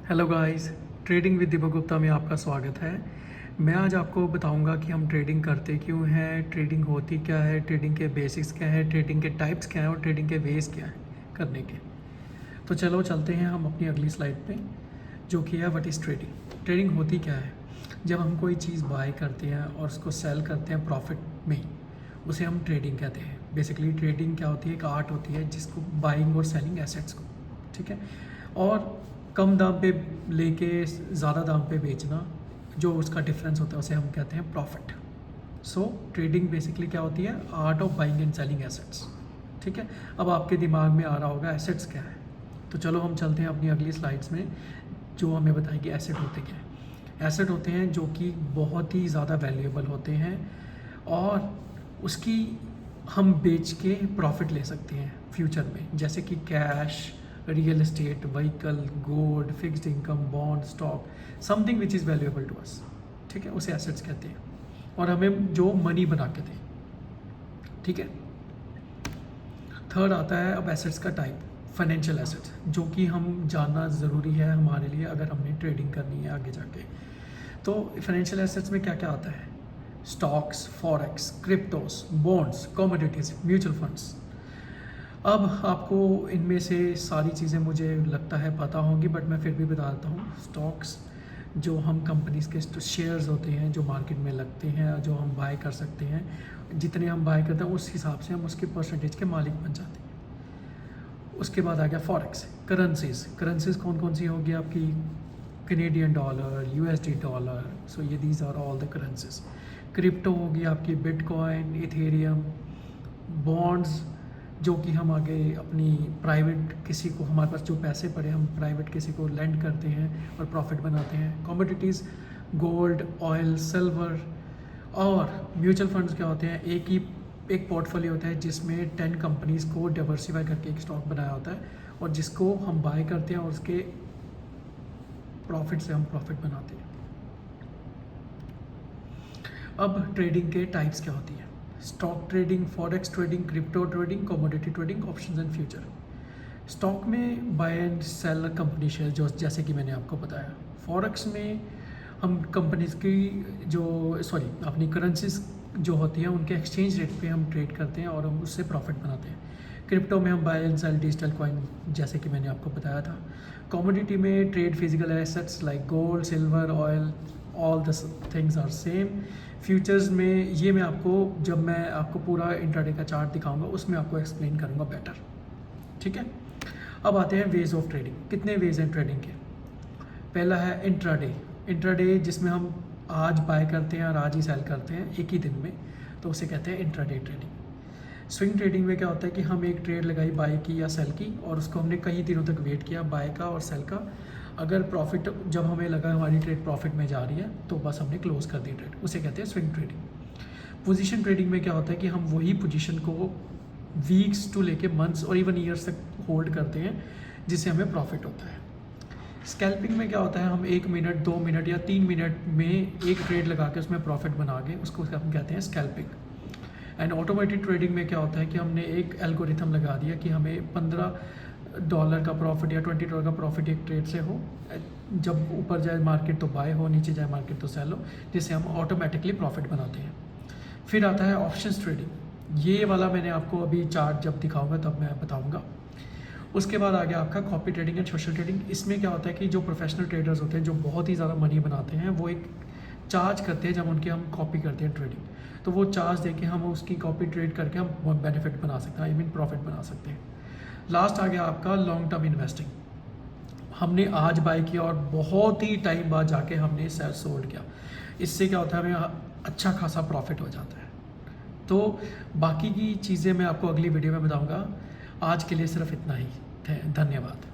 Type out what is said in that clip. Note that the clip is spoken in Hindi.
Hello guys, trading with Deepak Gupta में आपका स्वागत है। मैं आज आपको बताऊंगा कि हम ट्रेडिंग करते क्यों हैं, ट्रेडिंग होती क्या है, ट्रेडिंग के बेसिक्स क्या है, ट्रेडिंग के टाइप्स क्या हैं और ट्रेडिंग के वेज क्या हैं करने के। तो चलो चलते हैं हम अपनी अगली स्लाइड पे, जो कि है व्हाट इज़ ट्रेडिंग। ट्रेडिंग होती क्या है? जब हम कोई चीज़ बाय करते हैं और उसको सेल करते हैं प्रॉफिट में, उसे हम ट्रेडिंग कहते हैं। बेसिकली ट्रेडिंग क्या होती है? एक आर्ट होती है जिसको बाइंग और सेलिंग एसेट्स को, ठीक है, और कम दाम पे लेके ज़्यादा दाम पे बेचना, जो उसका डिफरेंस होता है उसे हम कहते हैं प्रॉफिट। सो ट्रेडिंग बेसिकली क्या होती है? Art of buying and selling assets, ठीक है। अब आपके दिमाग में आ रहा होगा एसेट्स क्या है, तो चलो हम चलते हैं अपनी अगली स्लाइड्स में, जो हमें बताएगी एसेट होते क्या हैं। एसेट होते हैं जो कि बहुत ही ज़्यादा वैल्यूएबल होते हैं और उसकी हम बेच के प्रॉफिट ले सकते हैं फ्यूचर में, जैसे कि cash, real estate, vehicle, gold, fixed income, bond, stock, something which is valuable to us, ठीक है, उसे एसेट्स कहते हैं। और हमें जो मनी बना के दें, ठीक है। थर्ड आता है अब एसेट्स का टाइप, फाइनेंशियल एसेट्स, जो कि हम जानना ज़रूरी है हमारे लिए अगर हमने ट्रेडिंग करनी है आगे जाके। तो फाइनेंशियल एसेट्स में क्या क्या आता है? Stocks, forex, क्रिप्टोस, bonds, commodities, mutual funds. अब आपको इनमें से सारी चीज़ें मुझे लगता है पता होंगी, बट मैं फिर भी बता देता हूँ। स्टॉक्स जो हम कंपनीज़ के शेयर्स होते हैं जो मार्केट में लगते हैं, जो हम बाय कर सकते हैं, जितने हम बाय करते हैं उस हिसाब से हम उसके परसेंटेज के मालिक बन जाते हैं। उसके बाद आ गया फॉरेक्स, करेंसीज। करेंसीज कौन कौन सी होगी आपकी? Canadian dollar, USD dollar, so ये these are all the currencies. Crypto होगी आपकी बिटकॉइन, इथेरियम। बॉन्ड्स जो कि हम आगे अपनी प्राइवेट किसी को, हमारे पास जो पैसे पड़े हम प्राइवेट किसी को लेंड करते हैं और प्रॉफिट बनाते हैं। Commodities, gold, oil, silver. और म्यूचुअल फंड्स क्या होते हैं? एक पोर्टफोलियो होता है जिसमें 10 कंपनीज़ को डाइवर्सिफाई करके एक स्टॉक बनाया होता है और जिसको हम बाय करते हैं और उसके प्रॉफिट से हम प्रॉफिट बनाते हैं। अब ट्रेडिंग के टाइप्स क्या होती है? Stock trading, forex trading, crypto trading, commodity trading, options and future. Stock में buy and sell company share, जो जैसे कि मैंने आपको बताया। फॉरेक्स में हम कंपनीज की अपनी करेंसीज जो होती हैं उनके एक्सचेंज रेट पे हम ट्रेड करते हैं और हम उससे प्रॉफिट बनाते हैं। क्रिप्टो में हम buy and sell digital coin, जैसे कि मैंने आपको बताया था। कमोडिटी में trade physical assets like gold, silver, oil, all the things are same. Futures में ये जब मैं आपको पूरा इंट्राडे का चार्ट दिखाऊंगा उसमें आपको एक्सप्लेन करूंगा बेटर, ठीक है। अब आते हैं वेज ऑफ ट्रेडिंग। कितने वेज हैं ट्रेडिंग के? पहला है इंट्राडे। इंट्राडे जिसमें हम आज बाय करते हैं और आज ही सेल करते हैं एक ही दिन में, तो उसे कहते हैं इंट्राडे ट्रेडिंग। स्विंग ट्रेडिंग में क्या होता है कि हम एक ट्रेड लगाई बाय की या सेल की और उसको हमने कई दिनों तक वेट किया बाय का और सेल का। अगर प्रॉफिट, जब हमें लगा हमारी ट्रेड प्रॉफिट में जा रही है तो बस हमने क्लोज कर दी ट्रेड, उसे कहते हैं स्विंग ट्रेडिंग। पोजीशन ट्रेडिंग में क्या होता है कि हम वही पोजीशन को वीक्स टू लेके मंथ्स और इवन ईयर्स तक होल्ड करते हैं, जिससे हमें प्रॉफिट होता है। स्कैल्पिंग में क्या होता है? हम 1 मिनट, 2 मिनट या 3 मिनट में एक ट्रेड लगा के उसमें प्रॉफिट बना के उसको हम कहते हैं स्कैल्पिंग। एंड ऑटोमेटेड ट्रेडिंग में क्या होता है कि हमने एक एल्गोरिथम लगा दिया कि हमें $15 का प्रॉफिट या $20 का प्रॉफिट एक ट्रेड से हो, जब ऊपर जाए मार्केट तो बाय हो, नीचे जाए मार्केट तो सेल हो, जिससे हम ऑटोमेटिकली प्रॉफिट बनाते हैं। फिर आता है ऑप्शंस ट्रेडिंग। ये वाला मैंने आपको अभी चार्ट जब दिखाऊंगा तब मैं बताऊंगा। उसके बाद आ गया आपका copy trading and social trading. इसमें क्या होता है कि जो प्रोफेशनल ट्रेडर्स होते हैं जो बहुत ही ज़्यादा मनी बनाते हैं, वो एक चार्ज करते हैं जब उनकी हम कॉपी करते हैं ट्रेडिंग, तो वो चार्ज देके हम उसकी कॉपी ट्रेड करके हम बेनिफिट बना सकते हैं, आई मीन प्रॉफिट बना सकते हैं। लास्ट आ गया आपका लॉन्ग टर्म इन्वेस्टिंग। हमने आज बाय किया और बहुत ही टाइम बाद जाके हमने सेल सोल्ड किया, इससे क्या होता है हमें अच्छा खासा प्रॉफिट हो जाता है। तो बाकी की चीज़ें मैं आपको अगली वीडियो में बताऊंगा। आज के लिए सिर्फ इतना ही। धन्यवाद।